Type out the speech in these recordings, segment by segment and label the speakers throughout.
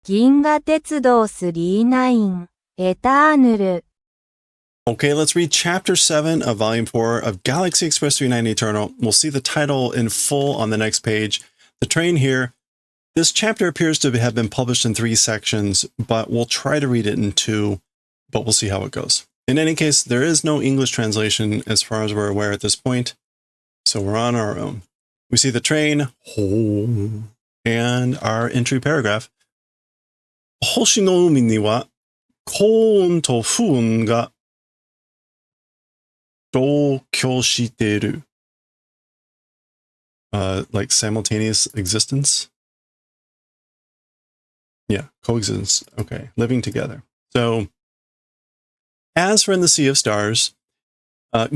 Speaker 1: 銀河鉄道39エターヌル
Speaker 2: Okay, let's read Chapter 7 of Volume 4 of Galaxy Express 390 Eternal. We'll see the title in full on the next page. The train here. This chapter appears to have been published in 3 sections, but we'll try to read it in 2, but we'll see how it goes. In any case, there is no English translation as far as we're aware at this point, so we're on our own. We see the train, and our entry paragraph. 星の海には高温と不運が同居している. Like simultaneous existence? Yeah, coexistence. Okay, living together. So, as for in the Sea of Stars,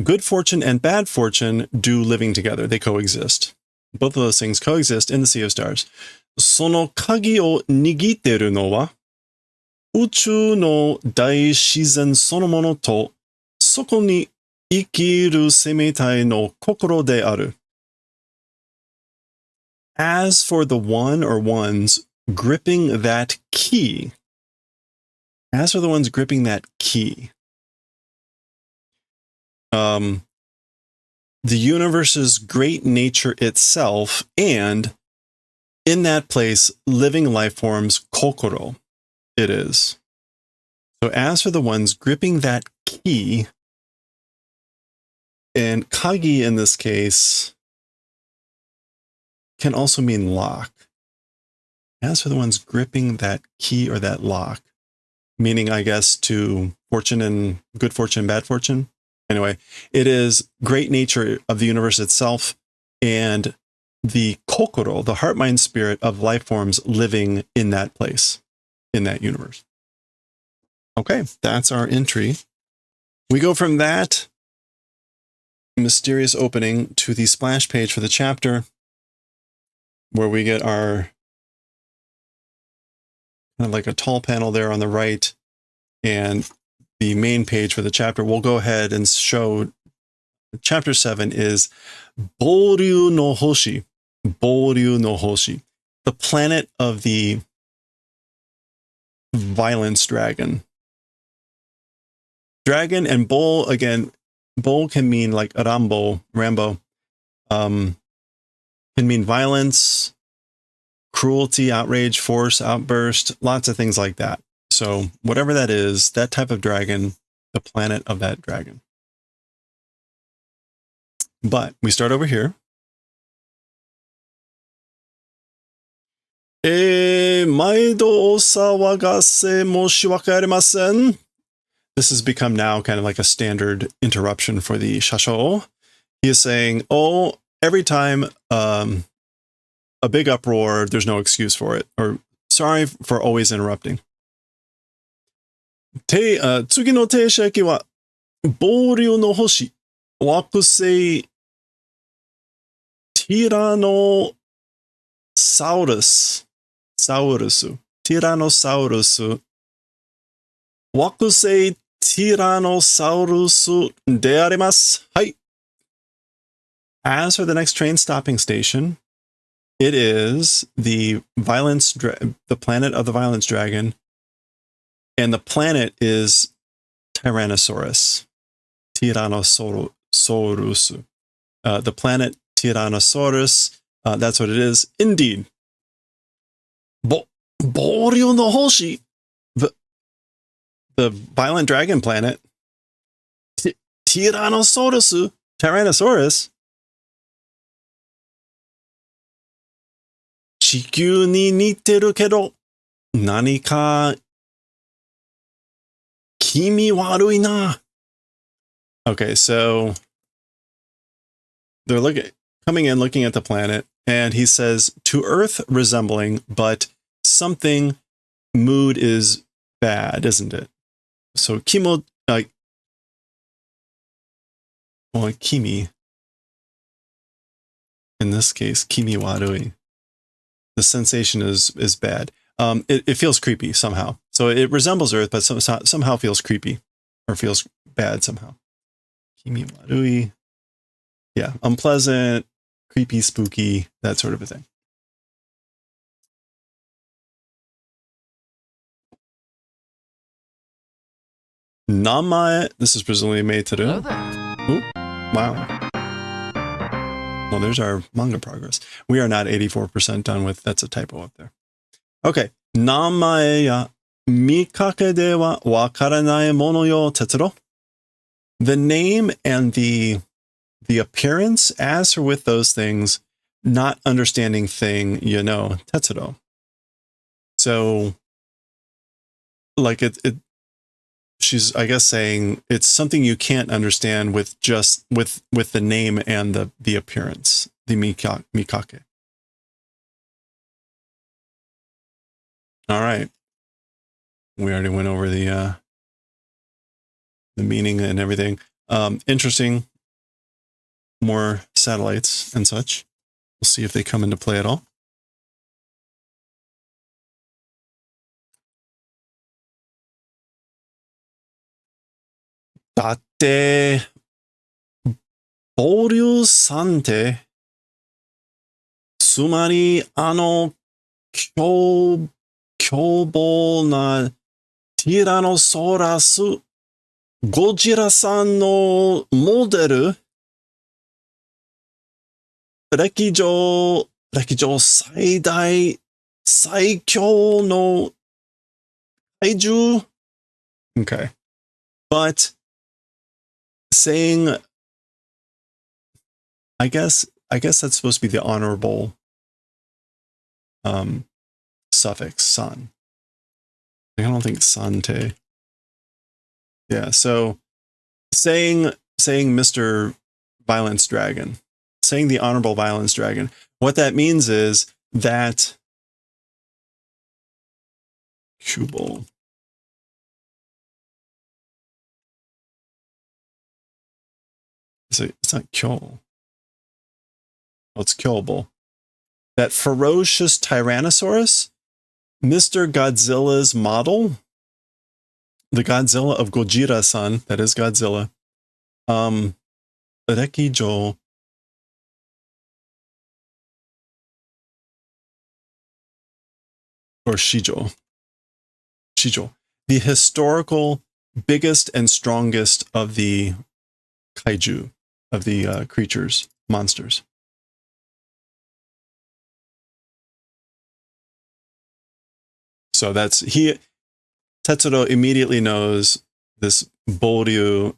Speaker 2: good fortune and bad fortune do living together. They coexist. Both of those things coexist in the Sea of Stars. その鍵を握っているのは、宇宙の大自然そのものと、そこに生きる生命体の心である. As for the one or ones gripping that key, the universe's great nature itself, and in that place, living life forms, kokoro, it is. So as for the ones gripping that key, and kagi in this case can also mean lock. As for the ones gripping that key or that lock, meaning, I guess, to fortune and good fortune, bad fortune. Anyway, it is great nature of the universe itself and the kokoro, the heart, mind, spirit of life forms living in that place, in that universe. Okay, that's our entry. We go from that mysterious opening to the splash page for the chapter, where we get our kind of like a tall panel there on the right, and the main page for the chapter. We'll go ahead and show chapter 7 is Boryu no Hoshi. Boryu no Hoshi, the planet of the violence dragon. Dragon and bull, again, bull can mean like Rambo, can mean violence, cruelty, outrage, force, outburst, lots of things like that. So whatever that is, that type of dragon, the planet of that dragon. But we start over here. 毎度お騒がせ申し訳ありません. This has become now kind of like a standard interruption for the shasho. He is saying, oh, every time a big uproar, there's no excuse for it. Or sorry for always interrupting. 次の停車駅は、ボリュの星、惑星、ティラノサウルス、ティラノサウルス、惑星ティラノサウルスであります。はい。As for the next train stopping station, it is the planet of the violence dragon, and the planet is Tyrannosaurus. Tyrannosaurus. The planet Tyrannosaurus, that's what it is. Indeed. Boryu no Hoshi, the violent dragon planet. Tyrannosaurus. 地球に似てるけど、何か気味悪いな. Okay, so they're coming in, looking at the planet, and he says, to Earth resembling, but something mood is bad, isn't it? So kimi, in this case, kimi warui. The sensation is bad. It feels creepy somehow. So it resembles Earth, but somehow feels creepy or feels bad somehow. Kimi warui. Yeah, unpleasant, creepy, spooky, that sort of a thing. Namae, this is presumably meiteru. Ooh, wow. Well, there's our manga progress. We are not 84% done with, that's a typo up there. Okay. Namae ya mikake de wa wakaranai mono yo tetsuro. The name and the appearance, as for with those things, not understanding thing, tetsuro. So, like she's, I guess, saying it's something you can't understand with just with the name and the appearance, the mikake. All right, we already went over the meaning and everything. Interesting. More satellites and such. We'll see if they come into play at all. Date 暴流さんってつまり凶暴なティラノソーラスゴジラさんのモデル歴上最強の怪獣 Okay. But saying, I guess that's supposed to be the honorable suffix san. I don't think sante. Yeah, so saying Mr. Violence Dragon, saying the honorable Violence Dragon, what that means is that Kubal. It's not kyo. Well, it's kyobal. That ferocious Tyrannosaurus, Mr. Godzilla's model, the Godzilla of Gojira-san, that is Godzilla, Rekijo, or Shijo, the historical biggest and strongest of the kaiju, of the creatures, monsters. So that's, Tetsuro immediately knows this Boryu,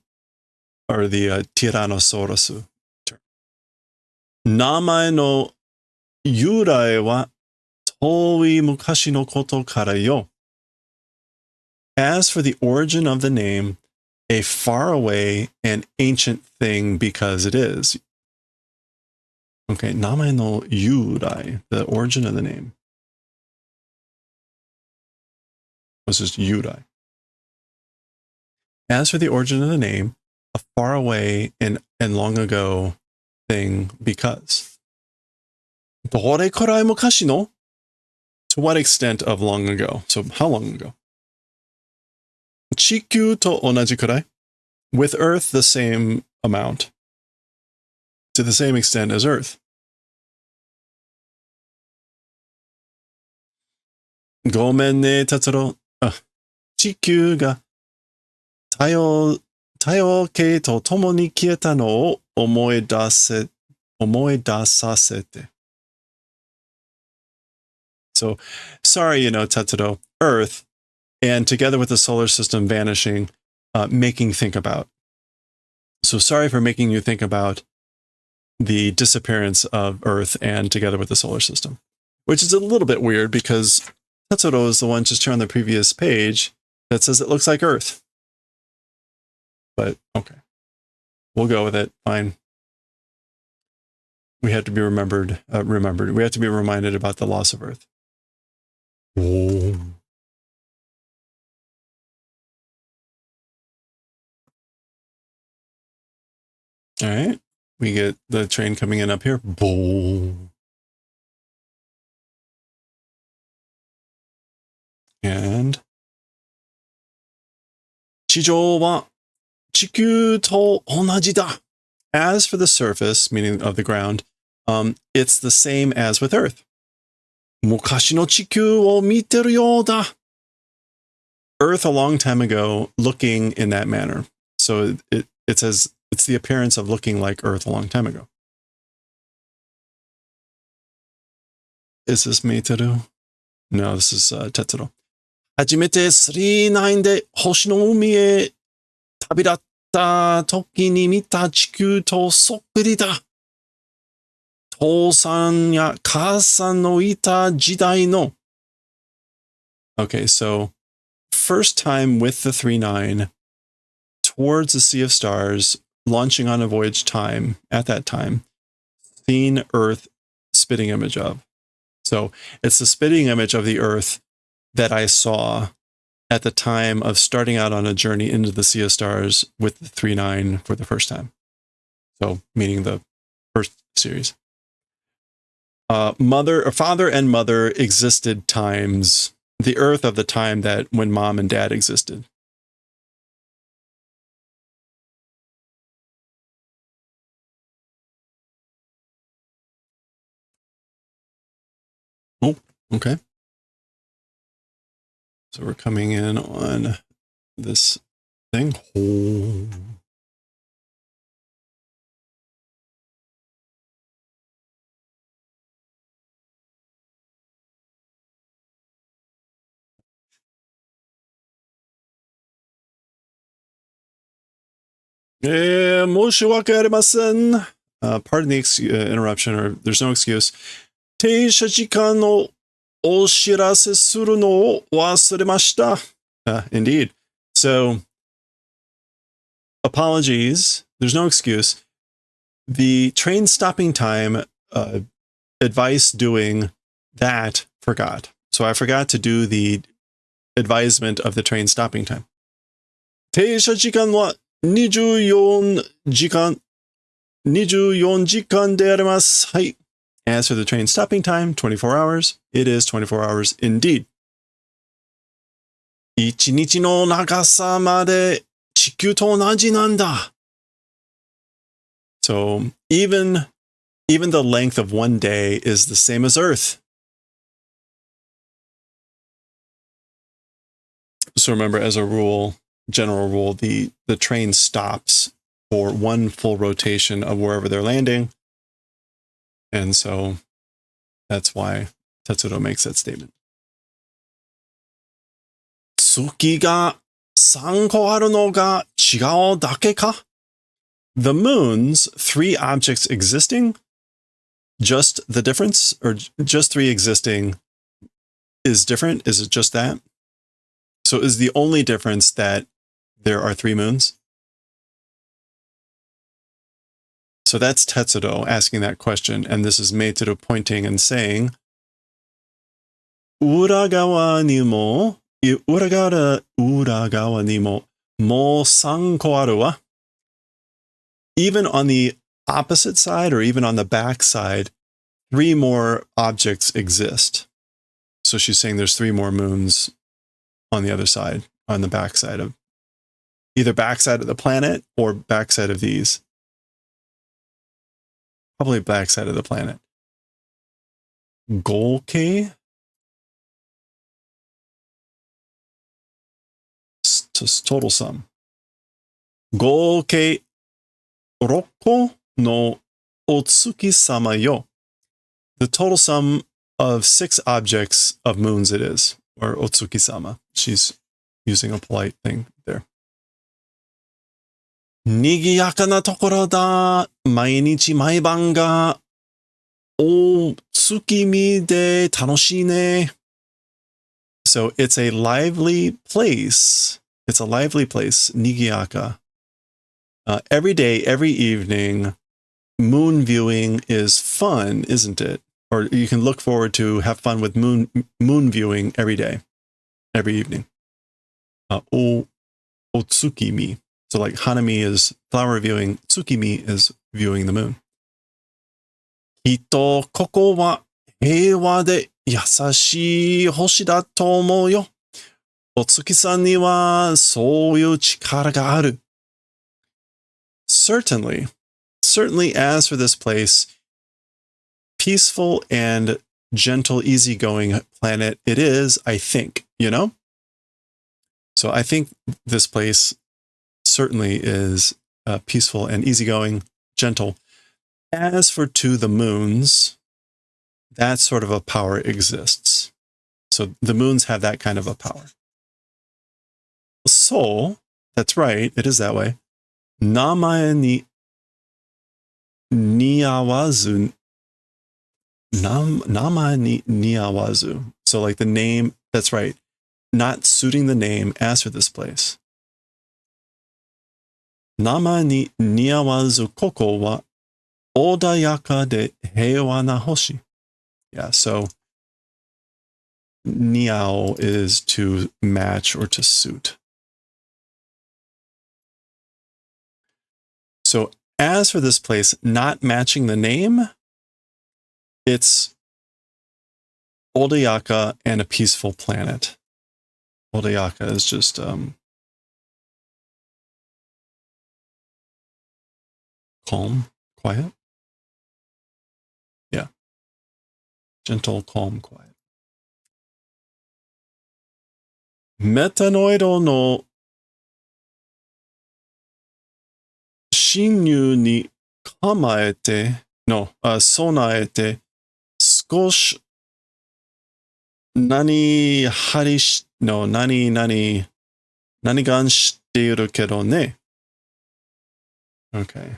Speaker 2: or the Tyrannosaurus term. Namae no yurai wa toi mukashi no koto kara yo. As for the origin of the name, a faraway and ancient thing because it is. Okay, namae no yurai, the origin of the name. Was just yurai. As for the origin of the name, a faraway and long ago thing because. Dore korai mukashi no? To what extent of long ago? So how long ago? Chikyu to onaji kurai. With Earth, the same amount. To the same extent as Earth. Gomen ne, Tetsuro. Chikyu ga Taiyo kei to tomo ni kieta no o omoedasasete. So, sorry, Tetsuro, Earth, and together with the solar system vanishing, making think about. So sorry for making you think about the disappearance of Earth and together with the solar system, which is a little bit weird because Tetsuro is the one just turned on the previous page that says it looks like Earth. But okay, we'll go with it. Fine. We have to be remembered. We have to be reminded about the loss of Earth. Oh. All right, we get the train coming in up here. Boom. And Chijou wa chikyu to onaji da. As for the surface, meaning of the ground, it's the same as with Earth. Mukashi no chikyu wo miteru you da. Earth a long time ago looking in that manner. So it says it's the appearance of looking like Earth a long time ago. Is this Meiteru? No, this is Tetsuro. 初めて39で星の海へ旅立った時に見た地球とそっくりだ。父さんや母さんのいた時代の。Okay, so first time with the 39 towards the Sea of Stars, launching on a voyage time at that time, seen Earth spitting image of. So it's the spitting image of the Earth that I saw at the time of starting out on a journey into the Sea of Stars with the 39 for the first time. So meaning the first series. Father and mother existed times, the Earth of the time that when mom and dad existed. Oh, okay. So we're coming in on this thing. Oh. Pardon the interruption, or there's no excuse. 停車時間をお知らせするのを忘れました。Indeed. So, apologies. There's no excuse. The train stopping time advice doing that forgot. So I forgot to do the advisement of the train stopping time. 停車時間は24時間であります。はい。As for the train stopping time, 24 hours. It is 24 hours indeed. 一日の長さまで地球と同じなんだ。So even the length of one day is the same as Earth. So remember, as a rule, general rule, the train stops for one full rotation of wherever they're landing. And so that's why Tetsuro makes that statement. 月が3個あるのが違うだけか? The moon's 3 objects existing, just the difference, or just 3 existing is different? Is it just that? So is the only difference that there are 3 moons? So that's Tetsuro asking that question, and this is Meiteru pointing and saying, 裏側にももう3個あるわ. Even on the opposite side, or even on the back side, 3 more objects exist. So she's saying there's 3 more moons on the other side, on the backside of either backside of the planet or backside of these. Probably backside of the planet. Golke? Total sum. Golke rokko no otsuki-sama yo. The total sum of 6 objects of moons it is, or otsuki-sama. She's using a polite thing there. 賑やかなところだ。毎日毎晩がお月見で楽しいね。So it's a lively place. It's a lively place. Nigiyaka. Every day, every evening, moon viewing is fun, isn't it? Or you can look forward to have fun with moon viewing every day, every evening. Otsukimi. So like hanami is flower viewing, tsukimi is viewing the moon. きっとここは平和で優しい星だと思うよ。お月さんにはそういう力がある。Certainly, as for this place, peaceful and gentle, easygoing planet it is, I think, you know? So I think this place certainly is peaceful and easygoing, gentle. As for to the moons, that sort of a power exists. So the moons have that kind of a power. So, that's right, it is that way. Namae ni niawazu. Namae ni niawazu. So like the name, that's right, not suiting the name as for this place. Namae ni niawazu koko wa odayaka de heiwa na hoshi. Yeah, so niao is to match or to suit. So as for this place not matching the name, it's Odayaka and a peaceful planet. Odayaka is just calm, quiet. Yeah. Gentle, calm, quiet. Metanoido no shinyu ni kamaete, no, sonaete, skosh nani harish, no, nani gan shiteiru kedo ne. Okay.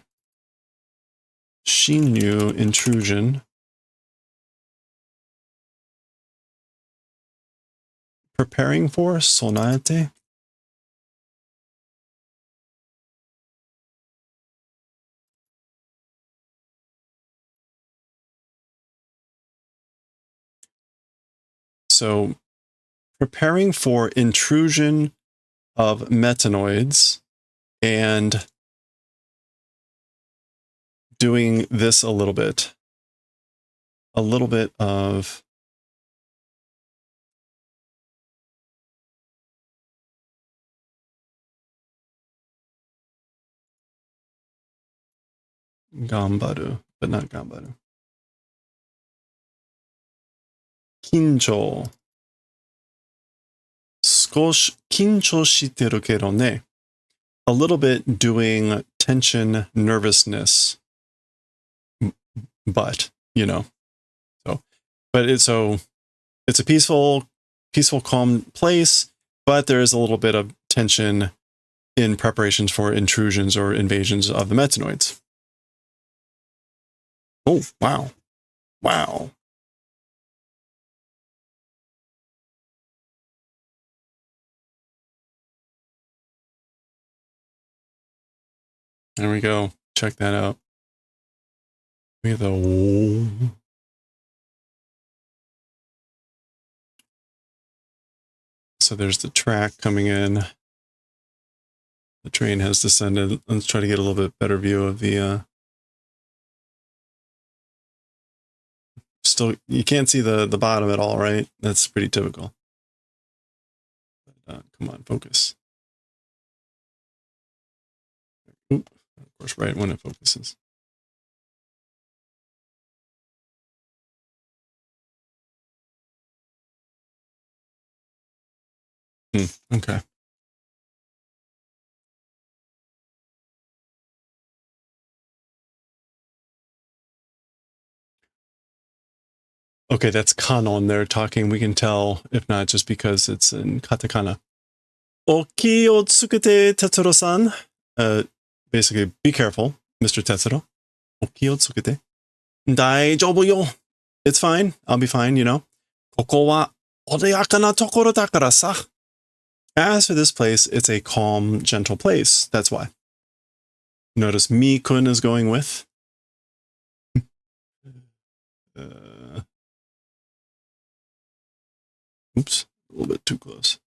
Speaker 2: Shinyu, intrusion. Preparing for, sonaete. So preparing for intrusion of metanoids and doing this a little bit of gambaru, but not gambaru. Kincho. Skosh kincho shiteru kedo ne. A little bit doing tension, nervousness, but, you know. But it's a peaceful, calm place, but there is a little bit of tension in preparations for intrusions or invasions of the metanoids. Oh, wow. Wow. There we go. Check that out. We have the... So there's the track coming in. The train has descended. Let's try to get a little bit better view of the... Still, you can't see the bottom at all, right? That's pretty typical. Come on, focus. Oop, of course, right when it focuses. Okay. Okay, that's kanon they're talking. We can tell, if not, just because it's in katakana. Oki o tsukete, Tetsuro-san. Basically, be careful, Mr. Tetsuro. Oki o tsukete. Daijoubu yo. It's fine. I'll be fine, you know. Koko wa odayaka na tokoro dakara sa. As for this place, it's a calm, gentle place. That's why. Notice Mi-kun is going with. Oops, a little bit too close.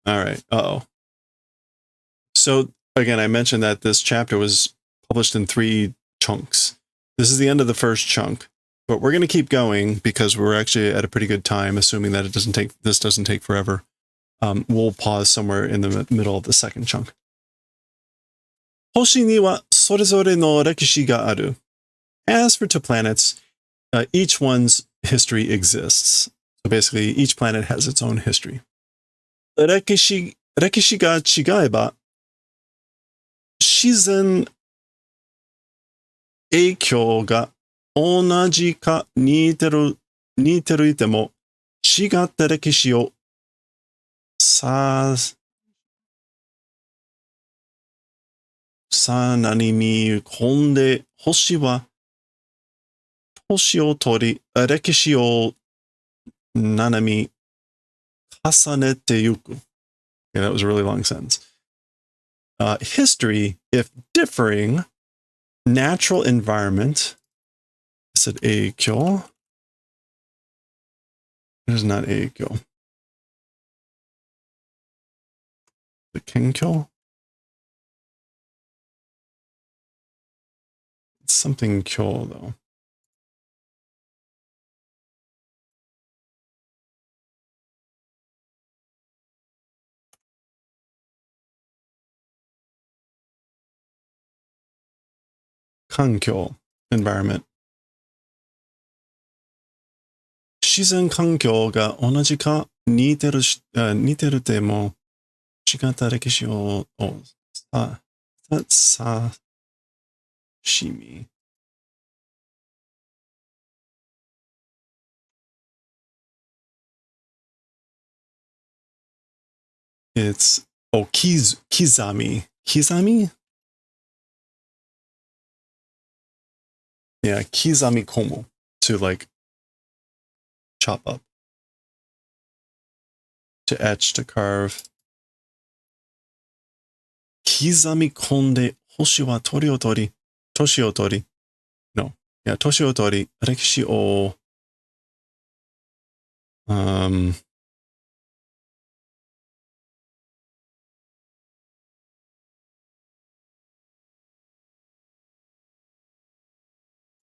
Speaker 2: All right. Uh-oh. So, again, I mentioned that this chapter was published in 3 chunks. This is the end of the first chunk, but we're going to keep going because we're actually at a pretty good time, assuming that this doesn't take forever. We'll pause somewhere in the middle of the second chunk. Hoshi ni wa sorezore no rekishi ga aru. As for 2 planets, each one's history exists. So basically, each planet has its own history. 歴史が違えば、自然影響が同じか似てるいても、違った歴史をさ何に込んで、星は年を取り、歴史を何に重ねてゆく。Yeah, that was a really long sentence. History, if differing, natural environment. I said 影響. There's not 影響. The 環境? It's something 境 though. 環境 environment. 自然環境が同じか似てるでも違った歴史をさしみ。It's kizami. Kizami? Yeah, kizami komo. To like chop up. To etch, to carve. Kizami konde hoshi wa toshi o tori. No. Yeah, toshi o tori. Rekishi o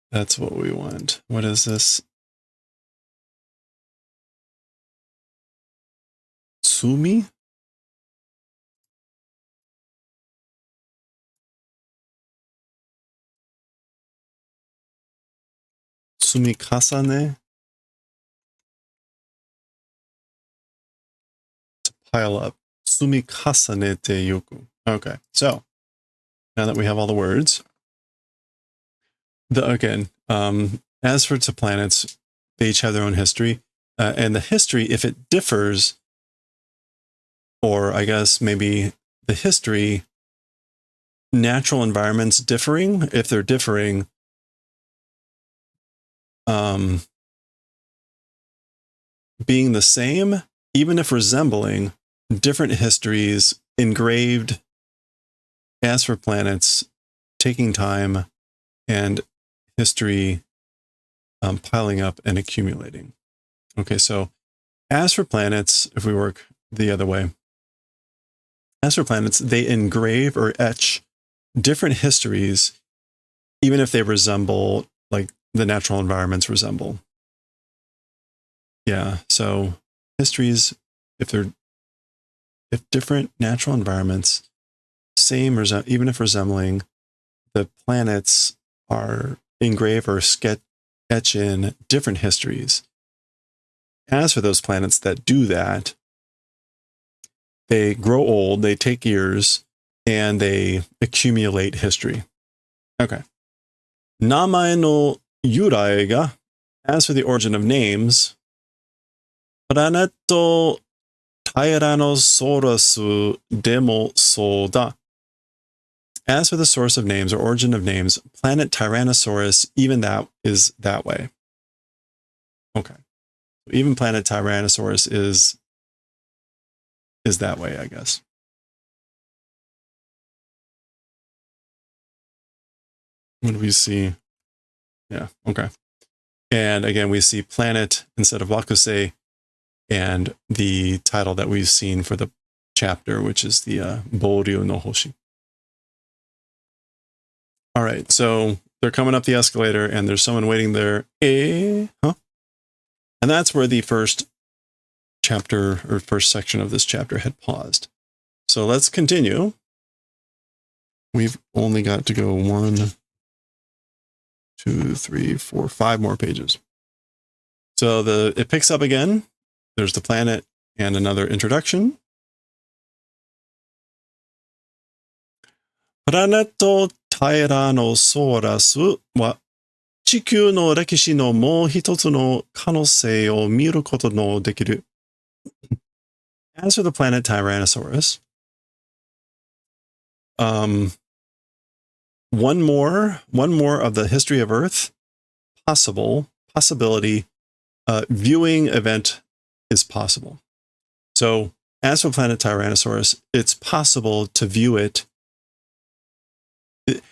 Speaker 2: that's what we want. What is this? Tsumi? Tsumi kasane? To pile up. Tsumi kasane te yoku. Okay, so now that we have all the words, as for the planets, they each have their own history. And the history, if it differs, or I guess maybe the history, natural environments differing, if they're differing, being the same, even if resembling, different histories engraved. As for planets, taking time, and history piling up and accumulating. Okay, so as for planets, if we work the other way, as for planets, they engrave or etch different histories, even if they resemble, like the natural environments resemble. Yeah, so histories, if different natural environments, same, even if resembling, the planets are engrave or etch in different histories. As for those planets that do that, they grow old, they take years, and they accumulate history. Okay. Namae no yurai ga, as for the origin of names, Planeto Tyrannosaurus demo so da. As for the source of names or origin of names, planet Tyrannosaurus, even that is that way. Okay. Even planet Tyrannosaurus is that way, I guess. What do we see? Yeah, okay. And again, we see planet instead of Wakusei, and the title that we've seen for the chapter, which is the Boryu no Hoshi. All right, so they're coming up the escalator, and there's someone waiting there. Huh? And that's where the first chapter or first section of this chapter had paused. So let's continue. We've only got to go 1, 2, 3, 4, 5 more pages. So it picks up again. There's the planet and another introduction. プラネットタイラノソーラスは地球の歴史のもう一つの可能性を見ることのできる。As for the planet Tyrannosaurus, one more of the history of Earth, possibility, viewing event is possible. So as for planet Tyrannosaurus, it's possible to view it,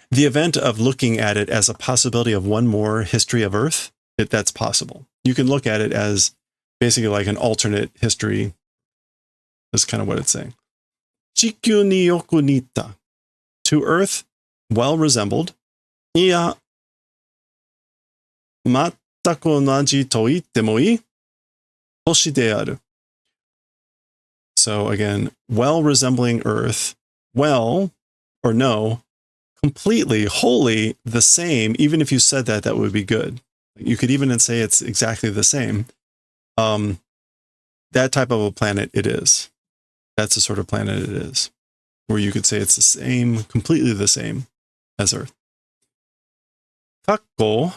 Speaker 2: the event of looking at it as a possibility of one more history of Earth, that's possible. You can look at it as basically like an alternate history. That's kind of what it's saying. 地球によく似た. To Earth, well resembled. いや、全く同じと言ってもいい星である. So again, well resembling Earth, well, or no, completely, wholly the same. Even if you said that, that would be good. You could even say it's exactly the same. That type of a planet it is. That's the sort of planet it is, where you could say it's the same, completely the same as Earth. 過去,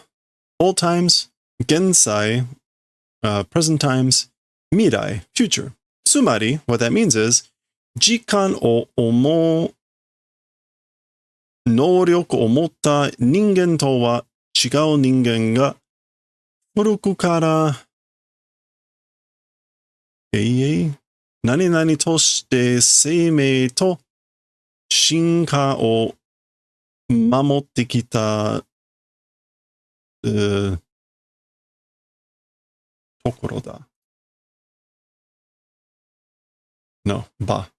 Speaker 2: old times, 現在, present times, 未来, future. つまり, what that means is, 時間を思う能力を持った人間とは違う人間が古くから何々として生命と進化を守ってきたところだ。No, 場。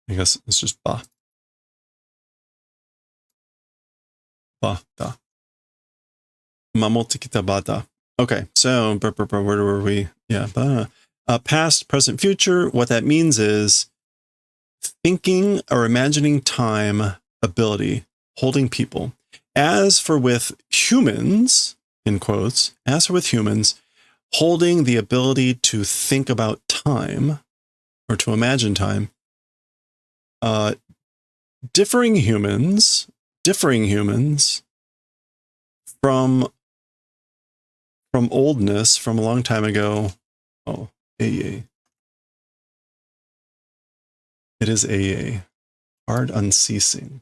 Speaker 2: I guess it's just 場。場だ。守ってきた場だ。Okay, so where were we? Yeah, past, present, future. What that means is thinking or imagining time, ability, holding people. As for with humans, in quotes, as for with humans, holding the ability to think about time or to imagine time, differing humans from oldness, from a long time ago. Oh, AA. It is AA. Hard unceasing.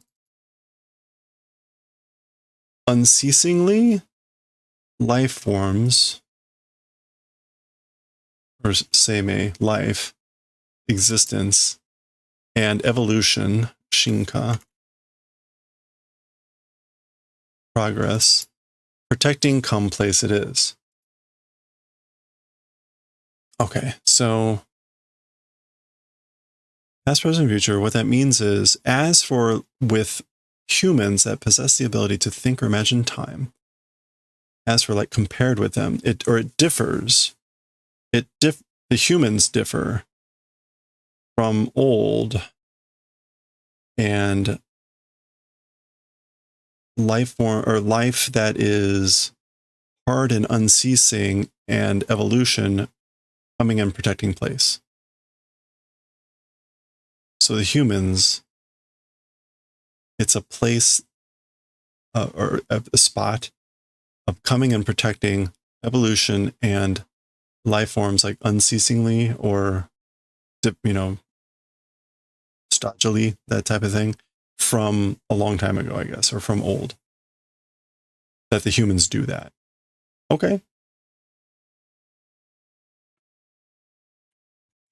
Speaker 2: Unceasingly, life forms, or seimei, life, existence, and evolution, shinka, progress, protecting come place it is. Okay, so past, present, future, what that means is, as for with humans that possess the ability to think or imagine time, as for like compared with them, it differs. The humans differ from old and life form or life that is hard and unceasing, and evolution coming and protecting place. So the humans, it's a place or a spot of coming and protecting evolution and life forms like unceasingly or, stodgily, that type of thing, from a long time ago, I guess, or from old. That the humans do that. Okay.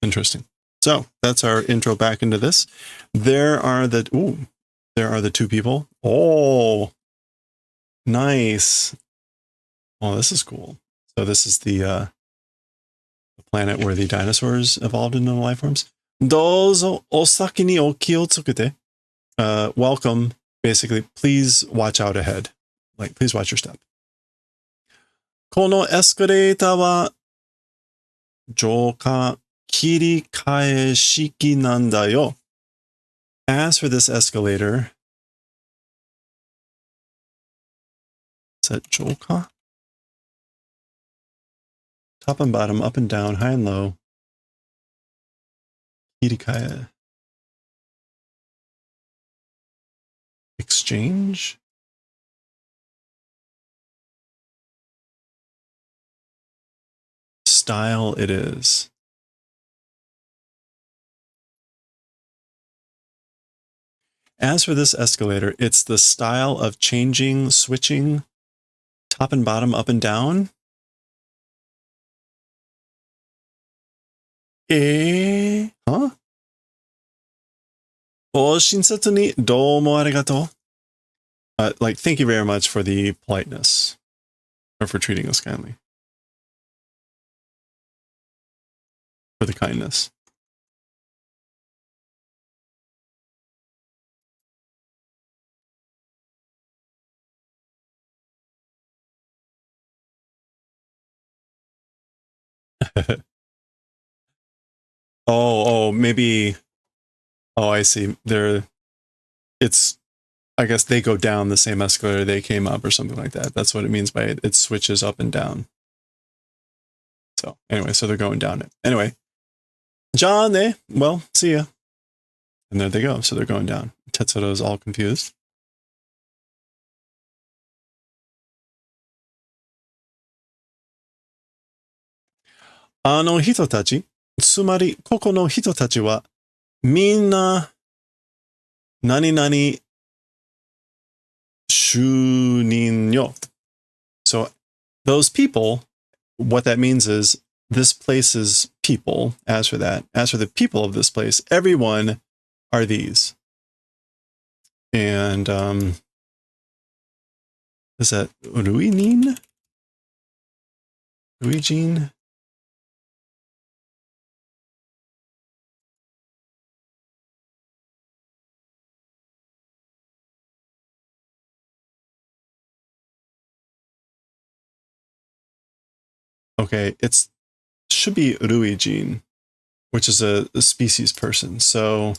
Speaker 2: Interesting. So that's our intro back into this. There are the two people. Oh, nice. Oh, this is cool. So this is the planet where the dinosaurs evolved into life forms. Dozo osaki ni o kiyotsukute. Welcome. Basically, please watch out ahead. Like, please watch your step. このエスカレーターは浄化切り替え式なんだよ. As for this escalator, that Joka? Top and bottom, up and down, high and low. Hirikaya. Exchange? Style it is. As for this escalator, it's the style of changing, switching, top and bottom, up and down. Huh? お親切にどうもありがとう. Like, thank you very much for the politeness. Or for treating us kindly. For the kindness. Oh, maybe. Oh, I see. I guess they go down the same escalator they came up or something like that. That's what it means by it switches up and down. So, anyway, so they're going down it. Anyway. John, well, see ya. And there they go. So they're going down. Tetsuro all confused. Hitotachi, つまり、ここの人たちは、みんな、何々、就任よ. So, those people, what that means is, this place's people, as for the people of this place, everyone are these. And, is that Ruinin? Ruijin? Okay, should be Ruijin, which is a species person. So,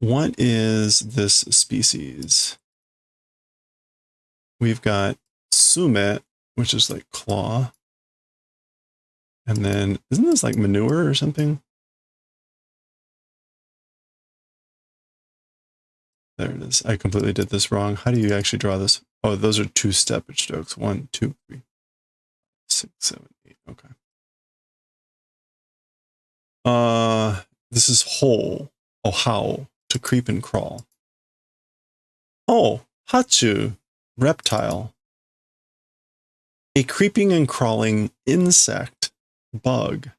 Speaker 2: what is this species? We've got Sumet, which is like claw. And then, isn't this like manure or something? There it is. I completely did this wrong. How do you actually draw this? Oh, those are 2-step strokes. 1, 2, 3, 6, 7, 8. Okay. This is hole. Oh, how to creep and crawl. Oh, hachu, reptile. A creeping and crawling insect, bug.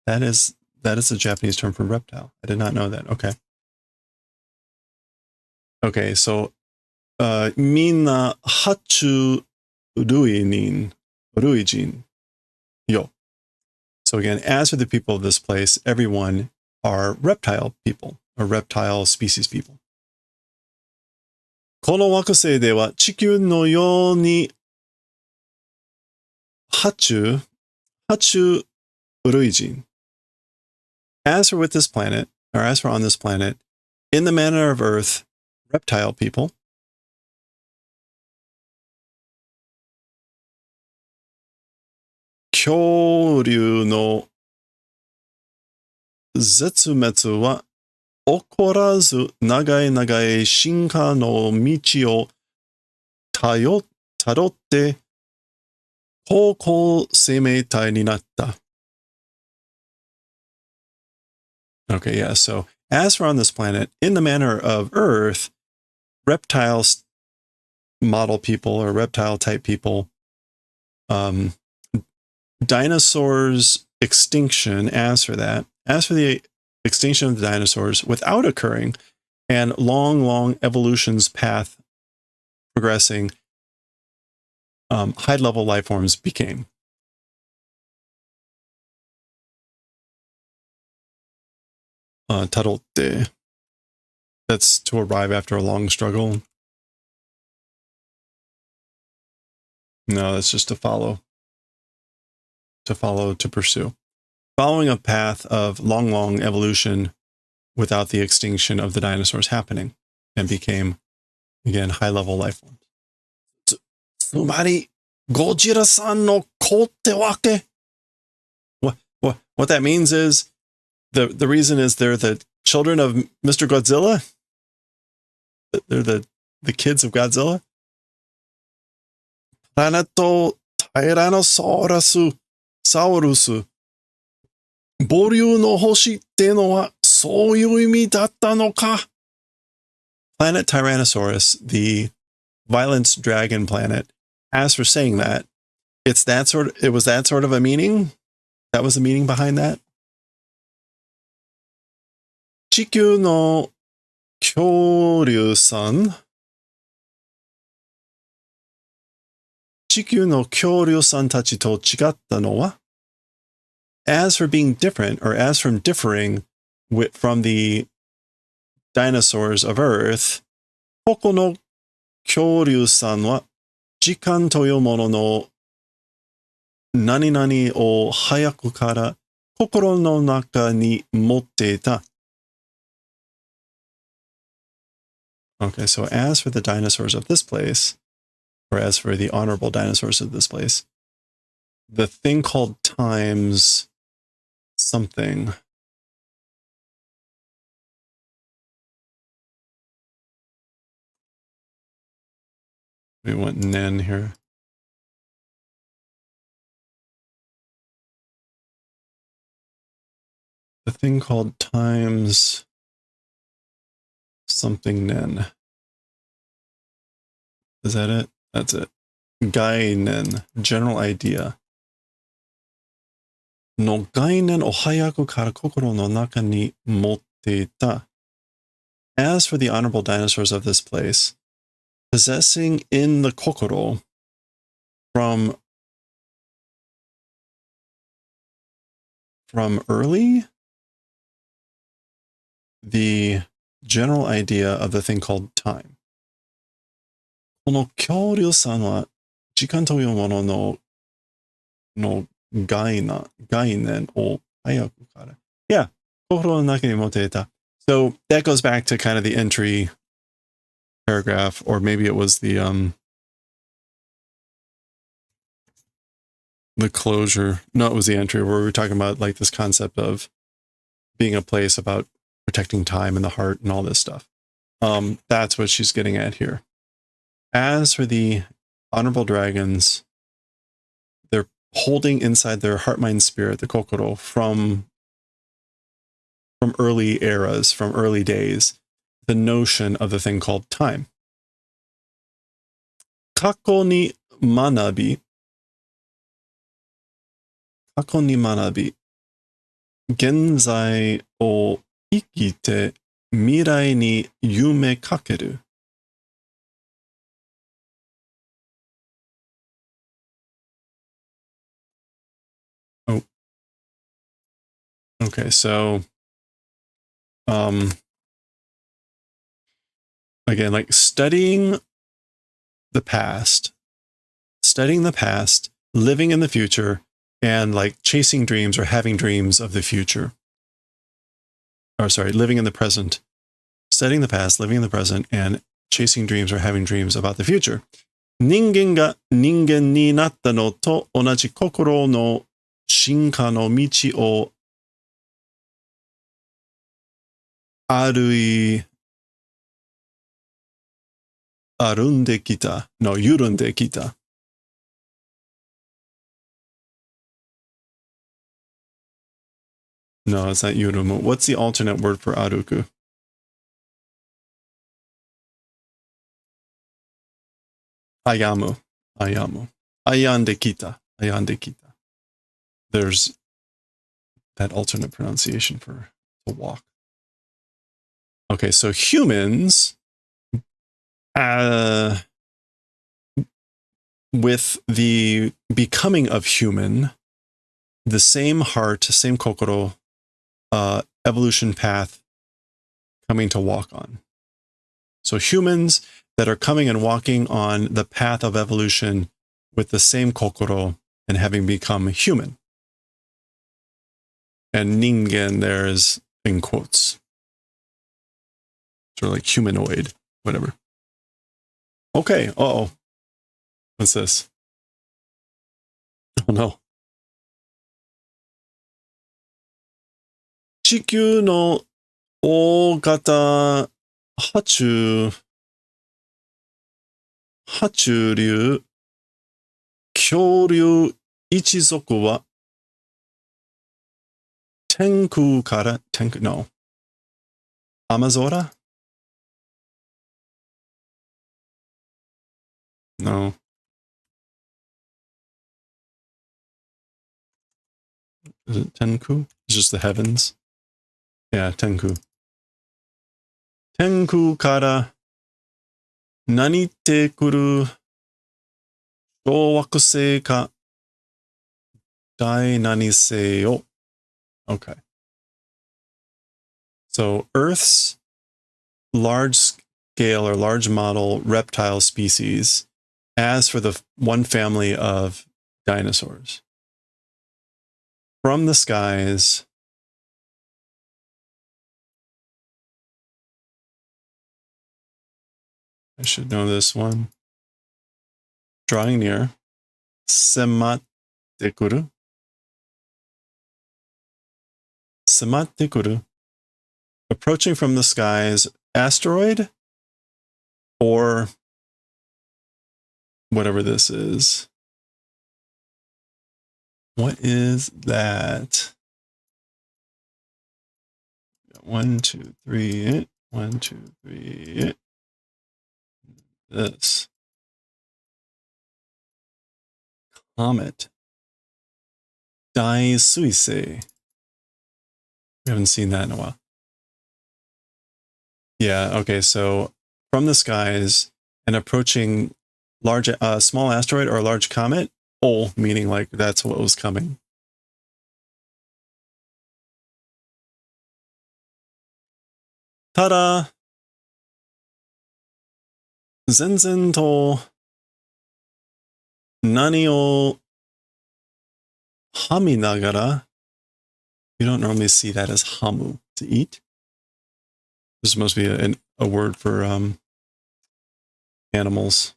Speaker 2: That is a Japanese term for reptile. I did not know that. Okay. Okay, so minna hachu ruijin yo. So again, as for the people of this place, everyone are reptile people, or reptile species people. この惑星では地球のようにhachu類人. As for with this planet, or as for on this planet, in the manner of Earth, reptile people. 恐竜の絶滅は起こらず長い長い進化の道をたどって高校生命体になった. Okay, yeah, so as for on this planet, in the manner of Earth, reptile model people or reptile type people, dinosaurs extinction, as for the extinction of the dinosaurs without occurring, and long evolution's path progressing, high-level life forms became. Tarotte. That's to arrive after a long struggle. No, that's just to follow. To pursue. Following a path of long evolution without the extinction of the dinosaurs happening, and became, again, high-level life forms. つまり、ゴジラさんの子ってわけ? What that means is, the reason is they're the children of Mr. Godzilla? They're the kids of Godzilla? プラネットタイラノサウルス、母竜の星ってのはそういう意味だったのか? Planet Tyrannosaurus, the violence dragon planet, as for saying that, it was that sort of a meaning? That was the meaning behind that? 地球の恐竜さんたちと違ったのは? As for being different, or as from differing from the dinosaurs of Earth, ここの恐竜さんは時間というものの何々を早くから心の中に持っていた. Okay, so as for the dinosaurs of this place, or as for the honorable dinosaurs of this place, the thing called time's something. We want nen here. The thing called time's something nen. Is that it? That's it. Gainen, general idea. No gainen o hayaku kara kokoro no naka ni motte ita. As for the honorable dinosaurs of this place, possessing in the kokoro from early, the general idea of the thing called time. この恐竜さんは時間というものの概念を早くから。Yeah, 心の中に持っていた. So that goes back to kind of the entry paragraph, or maybe it was the closure. No, it was the entry where we were talking about like this concept of being a place about protecting time and the heart and all this stuff. That's what she's getting at here. As for the honorable dragons, they're holding inside their heart, mind, spirit, the kokoro, from early eras, from early days, the notion of the thing called time. 過去に学び、現在を生きて未来に夢かける. Oh. Okay, so again, like studying the past, living in the future, and like chasing dreams or having dreams of the future. Or sorry, living in the present, studying the past, living in the present, and chasing dreams or having dreams about the future. 人間が人間になったのと同じ心の進化の道を歩んできた. No, 緩んできた. No, it's not yurumu. What's the alternate word for aruku? Ayamu. Ayande kita. There's that alternate pronunciation for to walk. Okay, so humans, with the becoming of human, the same heart, same kokoro, evolution path coming to walk on. So humans that are coming and walking on the path of evolution with the same kokoro and having become human. And ningen there is in quotes. Sort of like humanoid, whatever. Okay, uh-oh. What's this? Oh no. 地球の大型爬虫、爬虫類、恐竜一族は天空から、no. Amazora? No. Is it Tenku? It's just the heavens. Yeah, Tenku. Tenku kara nanite kuru shōwakusei ka dai nanisei o. Okay. So Earth's large scale or large model reptile species as for the one family of dinosaurs. From the skies, I should know this one. Drawing near. Sematte kuru. Sematte kuru. Approaching from the skies, asteroid or whatever this is. What is that? 1, 2, 3. 1, 2, 3. This. Comet. Daisuisei. We haven't seen that in a while. Yeah, okay, so from the skies and approaching large, small asteroid or a large comet, meaning like that's what was coming. Ta-da! Zenzen to nani o haminagara. You don't normally see that as hamu, to eat. This must be a word for animals.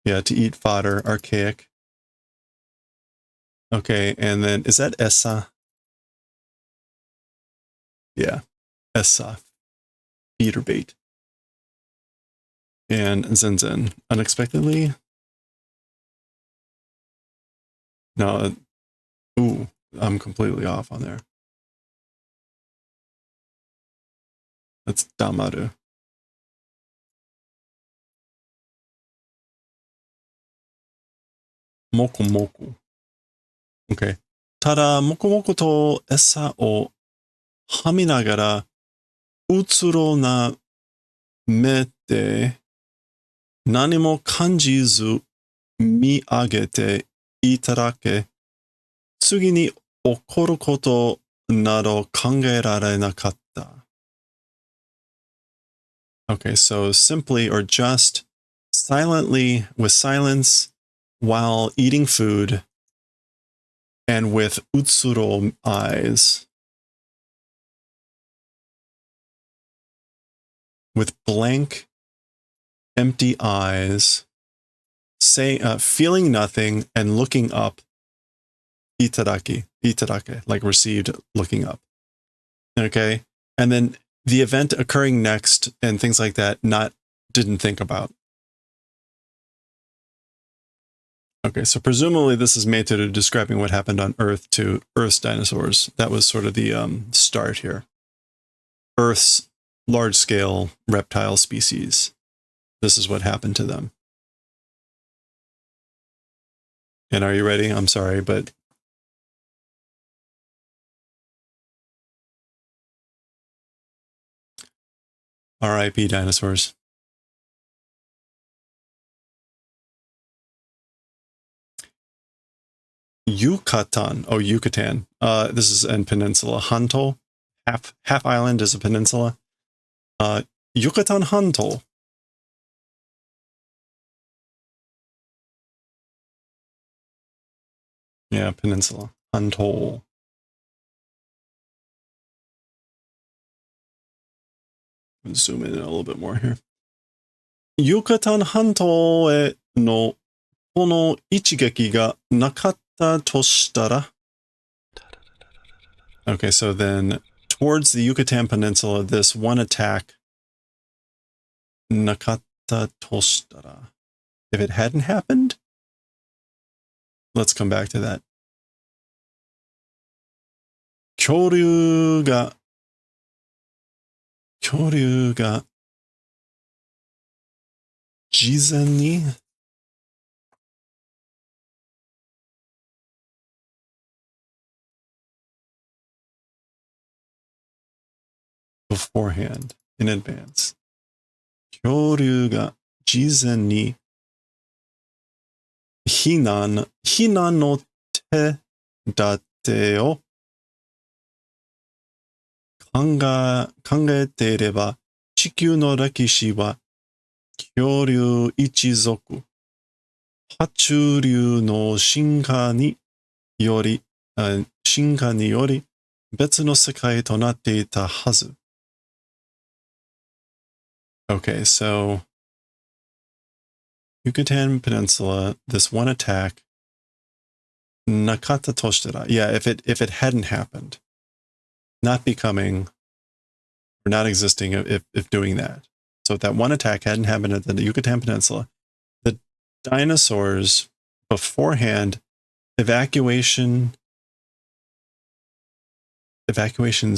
Speaker 2: Yeah, to eat fodder, archaic. Okay, and then is that essa? Yeah, essa, feed or bait. And zenzen, unexpectedly. No, ooh, I'm completely off on there. That's damaru. Moku moku. Okay. ただ、もこもこと餌をはみながら、うつろな目で何も感じず見上げていただけ、次に起こることなど考えられなかった。Okay, so simply or just silently with silence while eating food and with utsuro eyes, with blank, empty eyes, feeling nothing and looking up, itadake, like received, looking up. Okay, and then the event occurring next and things like that, didn't think about. Okay, so presumably this is Meiteru describing what happened on Earth to Earth's dinosaurs. That was sort of the start here. Earth's large-scale reptile species. This is what happened to them. And are you ready? I'm sorry, but... R.I.P. dinosaurs. Yucatan. Oh, Yucatan. This is in peninsula. Hanto. Half island is a peninsula. Yucatan Hanto. Yeah, peninsula. Hanto. Zoom in a little bit more here. Yucatan Hanto no この一撃がなかったとしたら Okay, so then towards the Yucatan Peninsula, this one attack, Nakata Toshitara. If it hadn't happened, let's come back to that. 恐竜が事前に beforehand, in advance. 恐竜が事前に避難の手立てを考えていれば、地球の歴史は恐竜一族、爬虫類の進化により別の世界となっていたはず。Okay, so Yucatan Peninsula, this one attack, Nakata Toshitara. Yeah, if it hadn't happened, not becoming or not existing if doing that. So if that one attack hadn't happened at the Yucatan Peninsula, the dinosaurs beforehand, evacuation's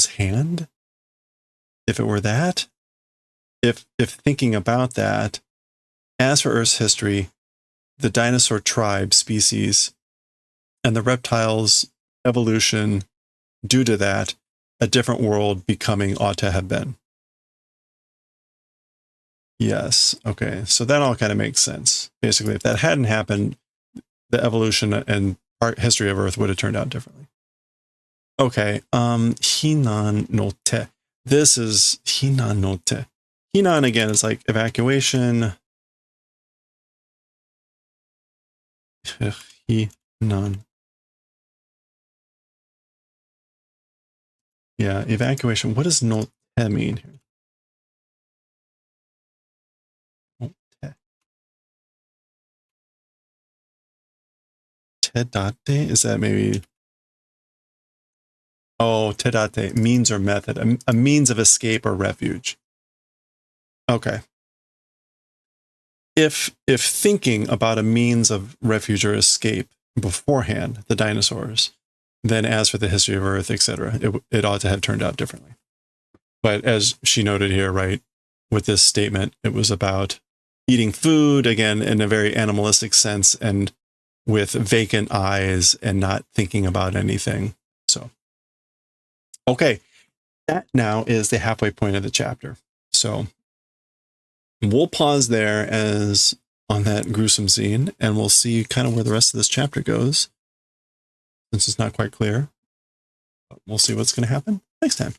Speaker 2: hand, if it were that, if thinking about that, as for Earth's history, the dinosaur tribe species and the reptiles' evolution due to that, a different world becoming ought to have been. Yes. Okay. So that all kind of makes sense. Basically, if that hadn't happened, the evolution and history of Earth would have turned out differently. Okay. Hinan no te. This is Hinan no te. Hinan again is like evacuation. Hinan. Yeah, evacuation. What does no te mean here? No te. Tedate? Is that maybe? Oh, tedate, means or method, a means of escape or refuge. Okay. If thinking about a means of refuge or escape beforehand, the dinosaurs, then as for the history of Earth, etc., it ought to have turned out differently. But as she noted here, right, with this statement, it was about eating food, again, in a very animalistic sense and with vacant eyes and not thinking about anything. So, okay, that now is the halfway point of the chapter. So we'll pause there as on that gruesome scene, and we'll see kind of where the rest of this chapter goes, since it's not quite clear. But we'll see what's going to happen next time.